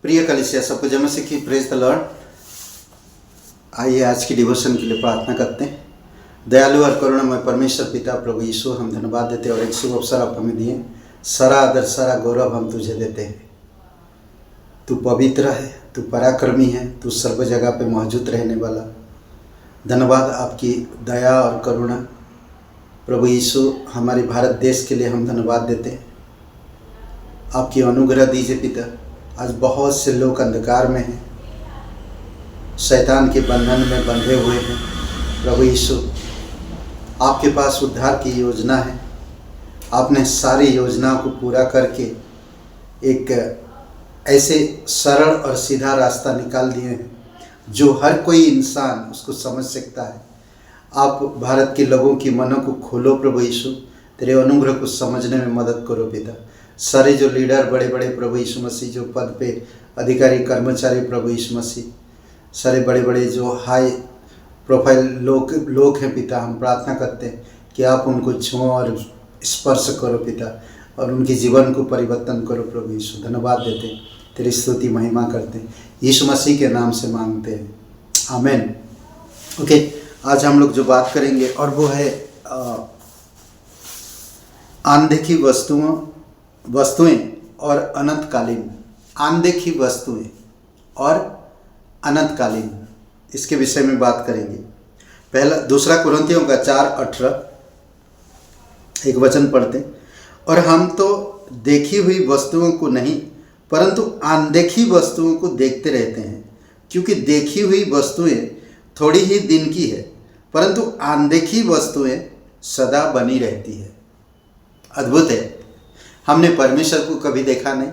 प्रिय कलीसिया, सबको जय मसीह की प्रेज द लॉर्ड। आइए आज की डिवोशन के लिए प्रार्थना करते हैं। दयालु और करुणामय परमेश्वर पिता प्रभु यीशु, हम धन्यवाद देते हैं और एक शुभ अवसर आप हमें दिए। सारा आदर सारा गौरव हम तुझे देते हैं। तू पवित्र है, तू पराक्रमी है, तू सर्व जगह पे मौजूद रहने वाला। धन्यवाद आपकी दया और करुणा प्रभु यीशु। हमारे भारत देश के लिए हम धन्यवाद देते हैं। आपकी अनुग्रह दीजिए पिता। आज बहुत से लोग अंधकार में हैं, शैतान के बंधन में बंधे हुए हैं। प्रभु यीशु, आपके पास उद्धार की योजना है। आपने सारी योजनाओं को पूरा करके एक ऐसे सरल और सीधा रास्ता निकाल दिए हैं जो हर कोई इंसान उसको समझ सकता है। आप भारत के लोगों की मनों को खोलो प्रभु यीशु, तेरे अनुग्रह को समझने में मदद करो पिता। सारे जो लीडर बड़े बड़े प्रभु यीशु मसीह, जो पद पे अधिकारी कर्मचारी प्रभु यीशु मसीह, सारे बड़े बड़े जो हाई प्रोफाइल लोग हैं पिता, हम प्रार्थना करते हैं कि आप उनको छुओ और स्पर्श करो पिता, और उनके जीवन को परिवर्तन करो प्रभु यीशु। धन्यवाद देते हैं, तेरी स्तुति महिमा करते हैं, यीशु मसीह के नाम से मांगते हैं, आमीन। ओके, आज हम लोग जो बात करेंगे और वो है अनदेखी वस्तुएं और अनंतकालीन। अनदेखी वस्तुएं और अनंतकालीन, इसके विषय में बात करेंगे। पहला दूसरा कुरिन्थियों का 4:18 एक वचन पढ़ते। और हम तो देखी हुई वस्तुओं को नहीं परंतु अनदेखी वस्तुओं को देखते रहते हैं, क्योंकि देखी हुई वस्तुएं थोड़ी ही दिन की है परंतु अनदेखी वस्तुएं सदा बनी रहती है। अद्भुत है। हमने परमेश्वर को कभी देखा नहीं,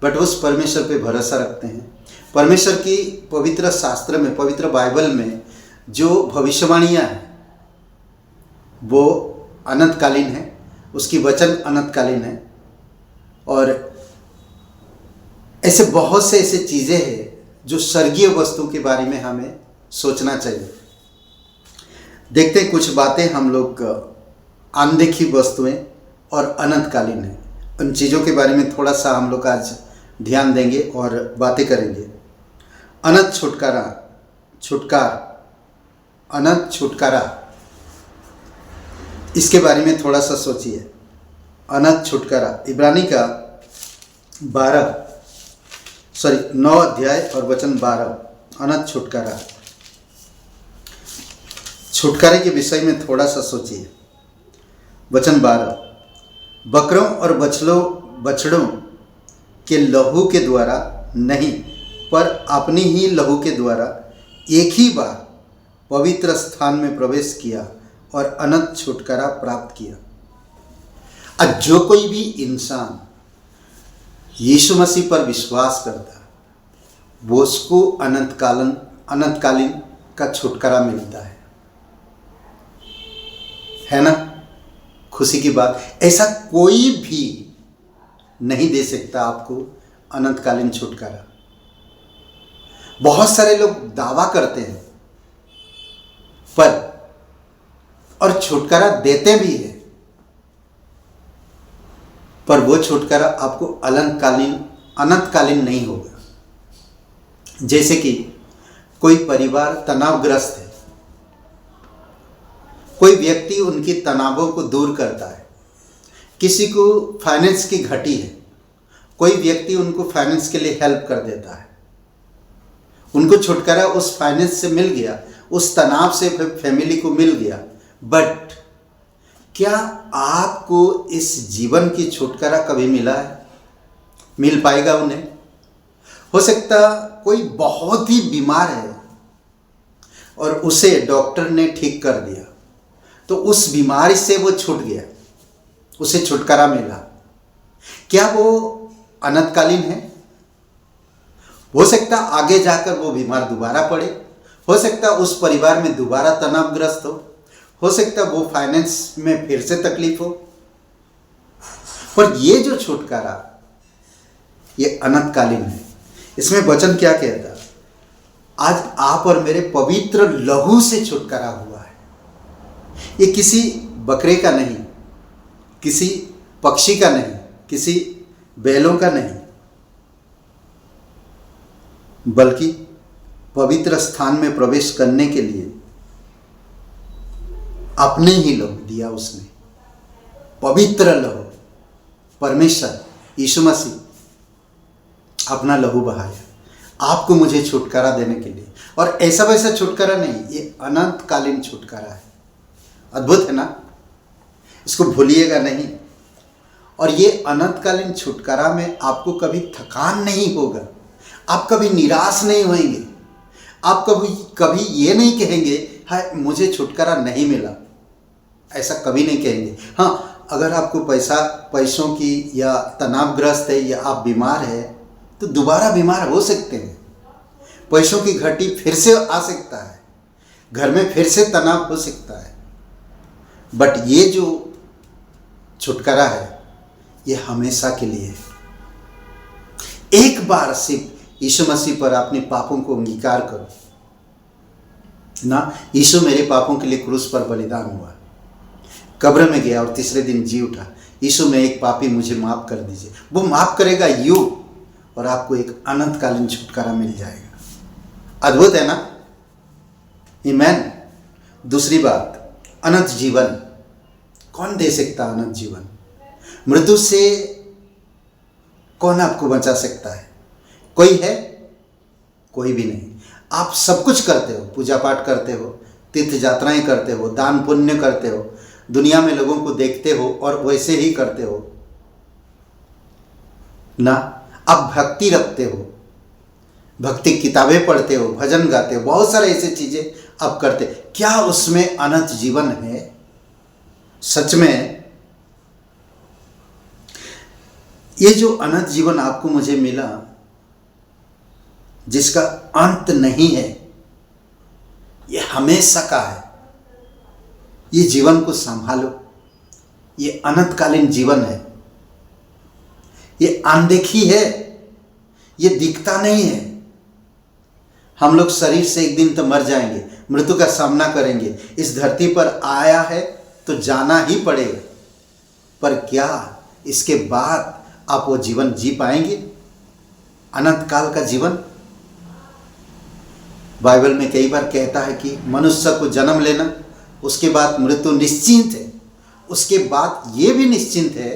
बट उस परमेश्वर पे भरोसा रखते हैं। परमेश्वर की पवित्र शास्त्र में, पवित्र बाइबल में जो भविष्यवाणियाँ हैं वो अनंतकालीन है, उसकी वचन अनंतकालीन है। और ऐसे बहुत से ऐसे चीज़ें हैं जो स्वर्गीय वस्तु के बारे में हमें सोचना चाहिए। देखते हैं कुछ बातें हम लोग अनदेखी वस्तुएं और अनंतकालीन है, उन चीज़ों के बारे में थोड़ा सा हम लोग आज ध्यान देंगे और बातें करेंगे। अनंत छुटकारा, इसके बारे में थोड़ा सा सोचिए। अनंत छुटकारा, इब्रानी का 9 अध्याय और वचन 12। अनंत छुटकारे के विषय में थोड़ा सा सोचिए। वचन 12, बकरों और बछड़ों के लहू के द्वारा नहीं पर अपनी ही लहू के द्वारा एक ही बार पवित्र स्थान में प्रवेश किया और अनंत छुटकारा प्राप्त किया। आज जो कोई भी इंसान यीशु मसीह पर विश्वास करता है वो उसको अनंतकालीन का छुटकारा मिलता है ना। खुशी की बात, ऐसा कोई भी नहीं दे सकता आपको अनंतकालीन छुटकारा। बहुत सारे लोग दावा करते हैं पर और छुटकारा देते भी हैं, पर वो छुटकारा आपको अनंतकालीन नहीं होगा। जैसे कि कोई परिवार तनावग्रस्त है, कोई व्यक्ति उनकी तनावों को दूर करता है। किसी को फाइनेंस की घटी है, कोई व्यक्ति उनको फाइनेंस के लिए हेल्प कर देता है, उनको छुटकारा उस फाइनेंस से मिल गया, उस तनाव से फैमिली को मिल गया। बट क्या आपको इस जीवन की छुटकारा कभी मिला है? मिल पाएगा उन्हें? हो सकता कोई बहुत ही बीमार है और उसे डॉक्टर ने ठीक कर दिया, तो उस बीमारी से वो छूट गया, उसे छुटकारा मिला। क्या वो अनंतकालीन है? हो सकता आगे जाकर वो बीमार दोबारा पड़े, हो सकता उस परिवार में दोबारा तनावग्रस्त हो सकता वो फाइनेंस में फिर से तकलीफ हो, पर ये जो छुटकारा ये अनंतकालीन है। इसमें वचन क्या कहता? आज आप और मेरे पवित्र लहू से छुटकारा हुआ है। ये किसी बकरे का नहीं, किसी पक्षी का नहीं, किसी बैलों का नहीं, बल्कि पवित्र स्थान में प्रवेश करने के लिए अपने ही लहू दिया उसने। पवित्र लहू, परमेश्वर यीशु मसीह अपना लहू बहाया आपको मुझे छुटकारा देने के लिए। और ऐसा वैसा छुटकारा नहीं, ये अनंतकालीन छुटकारा है। अद्भुत है ना, इसको भूलिएगा नहीं। और ये अनंतकालीन छुटकारा में आपको कभी थकान नहीं होगा, आप कभी निराश नहीं होंगे, आप कभी ये नहीं कहेंगे हाय मुझे छुटकारा नहीं मिला, ऐसा कभी नहीं कहेंगे। हाँ, अगर आपको पैसों की या तनावग्रस्त है या आप बीमार है तो दोबारा बीमार हो सकते हैं, पैसों की घटी फिर से आ सकता है, घर में फिर से तनाव हो सकता है, बट ये जो छुटकारा है ये हमेशा के लिए है। एक बार सिर्फ यीशु मसीह पर अपने पापों को अंगीकार करो ना, यीशु मेरे पापों के लिए क्रूस पर बलिदान हुआ, कब्र में गया और तीसरे दिन जी उठा। यीशु मैं एक पापी, मुझे माफ कर दीजिए। वो माफ करेगा यूं, और आपको एक अनंतकालीन छुटकारा मिल जाएगा। अद्भुत है ना, आमीन। दूसरी बात, अनंत जीवन। कौन दे सकता अनंत जीवन? मृत्यु से कौन आपको बचा सकता है? कोई है? कोई भी नहीं। आप सब कुछ करते हो, पूजा पाठ करते हो, तीर्थ यात्राएं करते हो, दान पुण्य करते हो, दुनिया में लोगों को देखते हो और वैसे ही करते हो ना। आप भक्ति रखते हो, भक्ति किताबें पढ़ते हो, भजन गाते हो, बहुत सारे ऐसे चीजें आप करते। क्या उसमें अनंत जीवन है? सच में ये जो अनंत जीवन आपको मुझे मिला, जिसका अंत नहीं है, ये हमेशा का है। ये जीवन को संभालो, ये अनंतकालीन जीवन है। ये अनदेखी है, ये दिखता नहीं है। हम लोग शरीर से एक दिन तो मर जाएंगे, मृत्यु का सामना करेंगे। इस धरती पर आया है तो जाना ही पड़ेगा, पर क्या इसके बाद आप वो जीवन जी पाएंगे, अनंत काल का जीवन? बाइबल में कई बार कहता है कि मनुष्य को जन्म लेना, उसके बाद मृत्यु निश्चिंत है। उसके बाद ये भी निश्चिंत है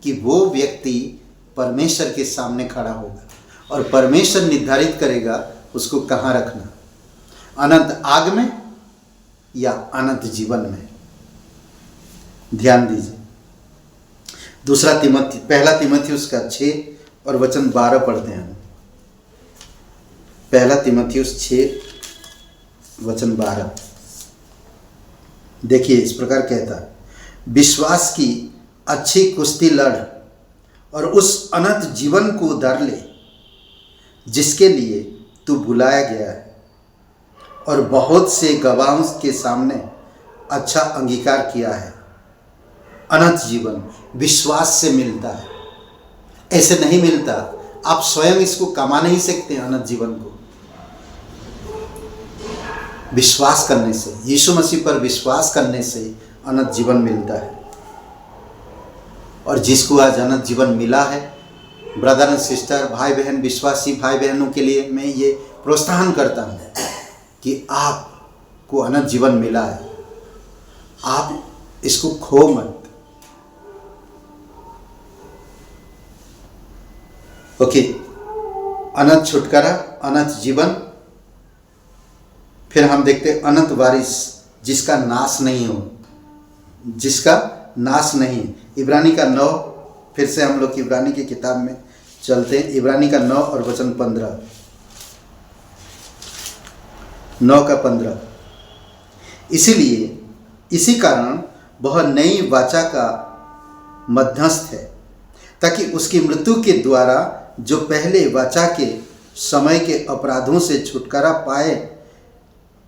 कि वो व्यक्ति परमेश्वर के सामने खड़ा होगा और परमेश्वर निर्धारित करेगा उसको कहाँ रखना, अनंत आग में या अनंत जीवन में। ध्यान दीजिए। पहला तिमोथियुस का 6 और वचन 12 पढ़ते हैं। पहला तिमोथियुस 6 वचन 12 देखिए, इस प्रकार कहता है, विश्वास की अच्छी कुश्ती लड़ और उस अनंत जीवन को धर ले जिसके लिए तू बुलाया गया है और बहुत से गवाहों के सामने अच्छा अंगीकार किया है। अनंत जीवन विश्वास से मिलता है, ऐसे नहीं मिलता। आप स्वयं इसको कमा नहीं सकते। अनंत जीवन को विश्वास करने से, यीशु मसीह पर विश्वास करने से अनंत जीवन मिलता है। और जिसको आज अनंत जीवन मिला है, ब्रदर एंड सिस्टर, भाई बहन, विश्वासी भाई बहनों के लिए मैं ये प्रोत्साहन करता हूँ कि आपको अनंत जीवन मिला है, आप इसको खो मत। ओके, अनंत छुटकारा, अनंत जीवन। फिर हम देखते अनंत वारिस, जिसका नाश नहीं हो, जिसका नाश नहीं। इब्रानी का 9, फिर से हम लोग इब्रानी की किताब में चलते हैं। इब्रानी का 9 और वचन 15, 9 का 15। इसीलिए इसी कारण वह नई वाचा का मध्यस्थ है, ताकि उसकी मृत्यु के द्वारा जो पहले वाचा के समय के अपराधों से छुटकारा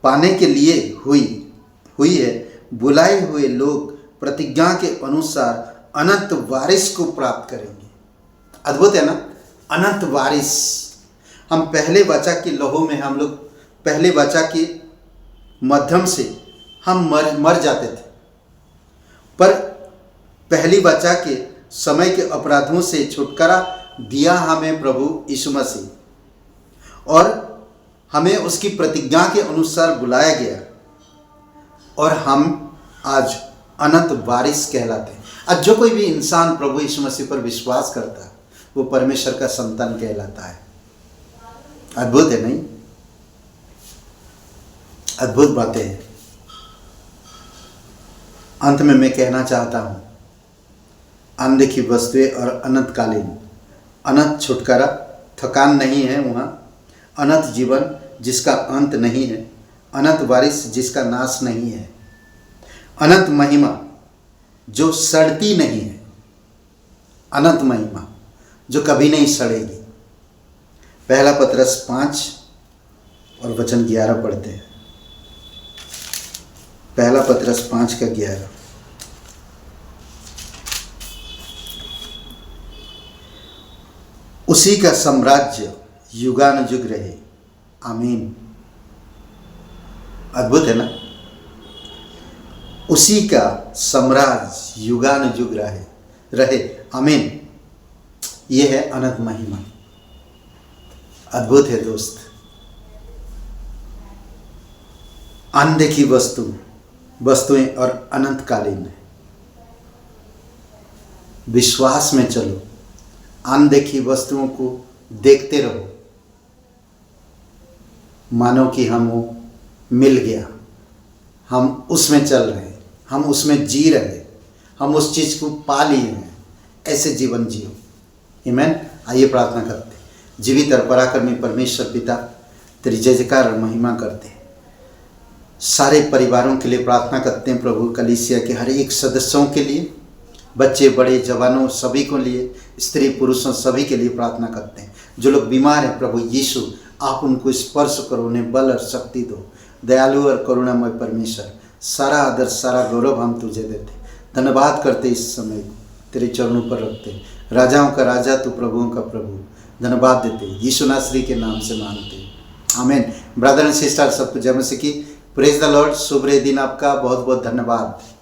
पाने के लिए हुई है, बुलाए हुए लोग प्रतिज्ञा के अनुसार अनंत वारिस को प्राप्त करेंगे। अद्भुत है ना, अनंत वारिस। हम पहले वाचा के लहू में, हम लोग पहले वाचा के माध्यम से हम मर जाते थे, पर पहली वाचा के समय के अपराधों से छुटकारा दिया हमें प्रभु यीशु मसीह। और हमें उसकी प्रतिज्ञा के अनुसार बुलाया गया और हम आज अनंत वारिस कहलाते हैं। आज जो कोई भी इंसान प्रभु यीशु मसीह पर विश्वास करता है वो परमेश्वर का संतान कहलाता है। अद्भुत है नहीं? अद्भुत बातें हैं। अंत में मैं कहना चाहता हूं, अनदेखी वस्तुएं और अनंतकालीन, अनंत छुटकारा, थकान नहीं है वहाँ, अनंत जीवन जिसका अंत नहीं है, अनंत वारिस जिसका नाश नहीं है, अनंत महिमा जो सड़ती नहीं है, अनंत महिमा जो कभी नहीं सड़ेगी। पहला पतरस 5 और वचन 11 पढ़ते हैं। पहला पतरस 5 का 11। उसी का साम्राज्य युगानुयुग रहे, आमीन। अद्भुत है ना? उसी का साम्राज्य युगानुयुग रहे, आमीन। यह है अनंत महिमा। अद्भुत है दोस्त। अनदेखी वस्तुएं और अनंतकालीन है। विश्वास में चलो, अनदेखी वस्तुओं को देखते रहो, मानो कि हम वो मिल गया, हम उसमें चल रहे हैं, हम उसमें जी रहे, हम उस चीज़ को पा लिए हैं। ऐसे जीवन जियो। आमीन। आइए प्रार्थना करते हैं। जीवित और पराक्रमी परमेश्वर पिता, तेरी जय जयकार और महिमा करते हैं। सारे परिवारों के लिए प्रार्थना करते हैं प्रभु, कलीसिया के हर एक सदस्यों के लिए, बच्चे बड़े जवानों सभी को लिए, स्त्री पुरुषों सभी के लिए प्रार्थना करते हैं। जो लोग बीमार हैं प्रभु यीशु, आप उनको स्पर्श करो, उन्हें बल और शक्ति दो। दयालु और करुणामय परमेश्वर, सारा आदर सारा गौरव हम तुझे देते, धन्यवाद करते, इस समय को तेरे चरणों पर रखते। राजाओं का राजा तू, प्रभुओं का प्रभु, धन्यवाद देते यीशु नासरी के नाम से मानते। आमीन। ब्रदर एंड सिस्टर, सबको जय मसीह की। Praise the Lord. शुभ दिन आपका। बहुत बहुत धन्यवाद।